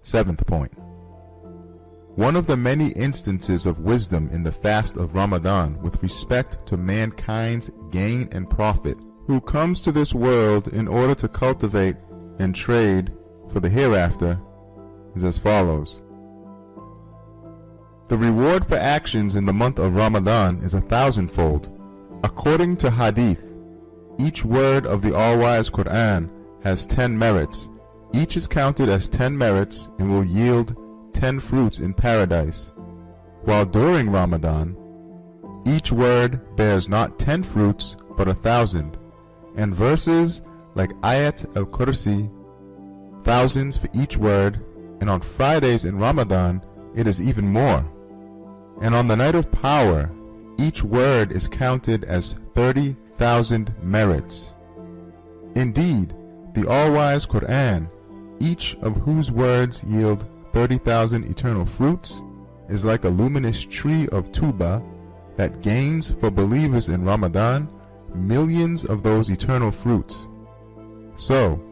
Seventh point. One of the many instances of wisdom in the fast of Ramadan with respect to mankind's gain and profit, who comes to this world in order to cultivate and trade for the hereafter, is as follows. The reward for actions in the month of Ramadan is 1,000-fold. According to Hadith, each word of the all-wise Quran has 10 merits. Each is counted as 10 merits and will yield 10 fruits in paradise, while during Ramadan, each word bears not 10 fruits but 1,000, and verses like Ayat al-Kursi, thousands for each word, and on Fridays in Ramadan, it is even more. And on the night of power, each word is counted as 30,000 merits. Indeed, the all-wise Quran, each of whose words yield 30,000 eternal fruits, is like a luminous tree of tuba that gains for believers in Ramadan millions of those eternal fruits. So,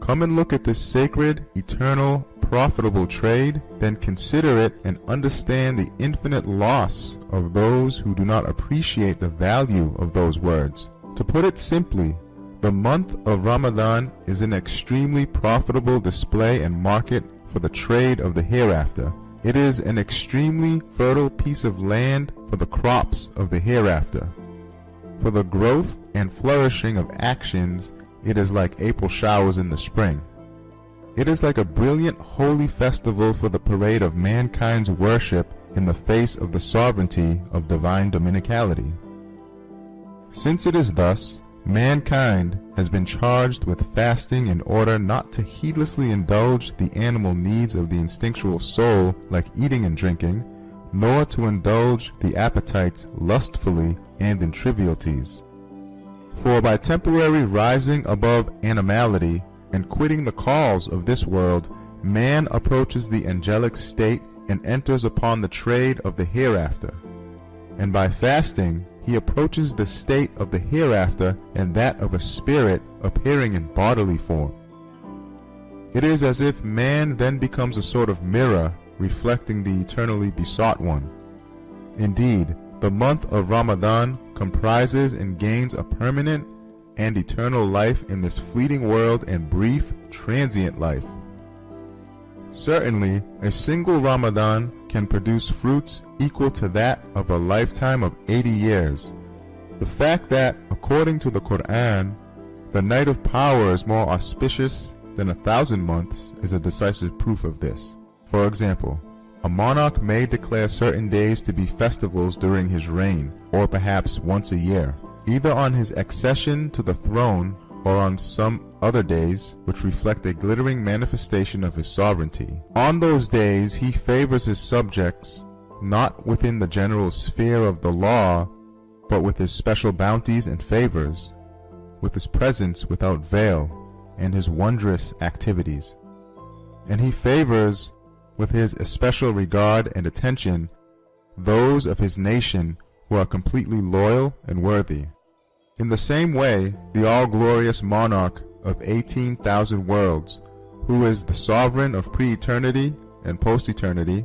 come and look at this sacred, eternal, profitable trade, then consider it and understand the infinite loss of those who do not appreciate the value of those words. To put it simply, the month of Ramadan is an extremely profitable display and market for the trade of the hereafter. It is an extremely fertile piece of land for the crops of the hereafter. For the growth and flourishing of actions, it is like April showers in the spring. It is like a brilliant holy festival for the parade of mankind's worship in the face of the sovereignty of divine dominicality. Since it is thus, mankind has been charged with fasting in order not to heedlessly indulge the animal needs of the instinctual soul like eating and drinking, nor to indulge the appetites lustfully and in trivialities. For by temporary rising above animality and quitting the calls of this world, man approaches the angelic state and enters upon the trade of the hereafter. And by fasting, he approaches the state of the hereafter and that of a spirit appearing in bodily form. It is as if man then becomes a sort of mirror reflecting the eternally besought one. Indeed, the month of Ramadan comprises and gains a permanent and eternal life in this fleeting world and brief, transient life. Certainly, a single Ramadan can produce fruits equal to that of a lifetime of 80 years. The fact that, according to the Quran, the night of power is more auspicious than 1,000 months is a decisive proof of this. For example, a monarch may declare certain days to be festivals during his reign, or perhaps once a year, either on his accession to the throne or on some other days which reflect a glittering manifestation of his sovereignty. On those days he favors his subjects, not within the general sphere of the law, but with his special bounties and favors, with his presence without veil, and his wondrous activities. And he favors, with his especial regard and attention, those of his nation who are completely loyal and worthy. In the same way, the all-glorious monarch of 18,000 worlds, who is the sovereign of pre-eternity and post-eternity,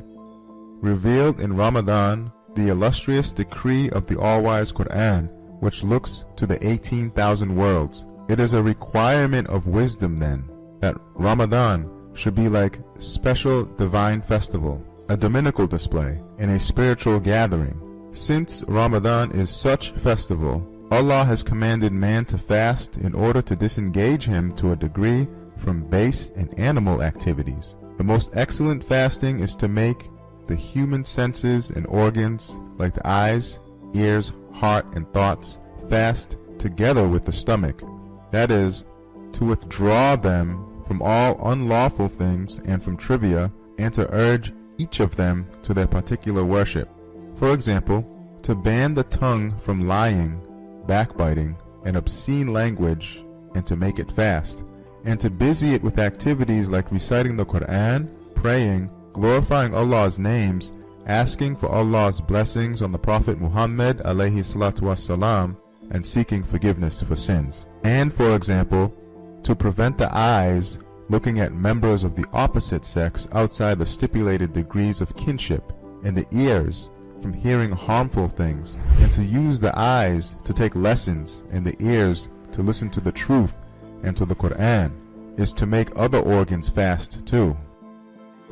revealed in Ramadan the illustrious decree of the all-wise Quran, which looks to the 18,000 worlds. It is a requirement of wisdom then, that Ramadan should be like a special divine festival, a dominical display, and a spiritual gathering. Since Ramadan is such festival, Allah has commanded man to fast in order to disengage him to a degree from base and animal activities. The most excellent fasting is to make the human senses and organs, like the eyes, ears, heart, and thoughts, fast together with the stomach. That is, to withdraw them from all unlawful things and from trivia, and to urge each of them to their particular worship. For example, to ban the tongue from lying, backbiting, and obscene language, and to make it fast, and to busy it with activities like reciting the Quran, praying, glorifying Allah's names, asking for Allah's blessings on the Prophet Muhammad alayhi salatu wassalam, and seeking forgiveness for sins. And for example, to prevent the eyes looking at members of the opposite sex outside the stipulated degrees of kinship, and the ears from hearing harmful things, and to use the eyes to take lessons and the ears to listen to the truth and to the Quran, is to make other organs fast too.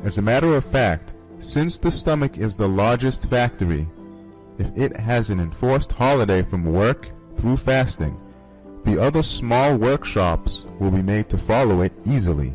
As a matter of fact, since the stomach is the largest factory, if it has an enforced holiday from work through fasting, the other small workshops will be made to follow it easily.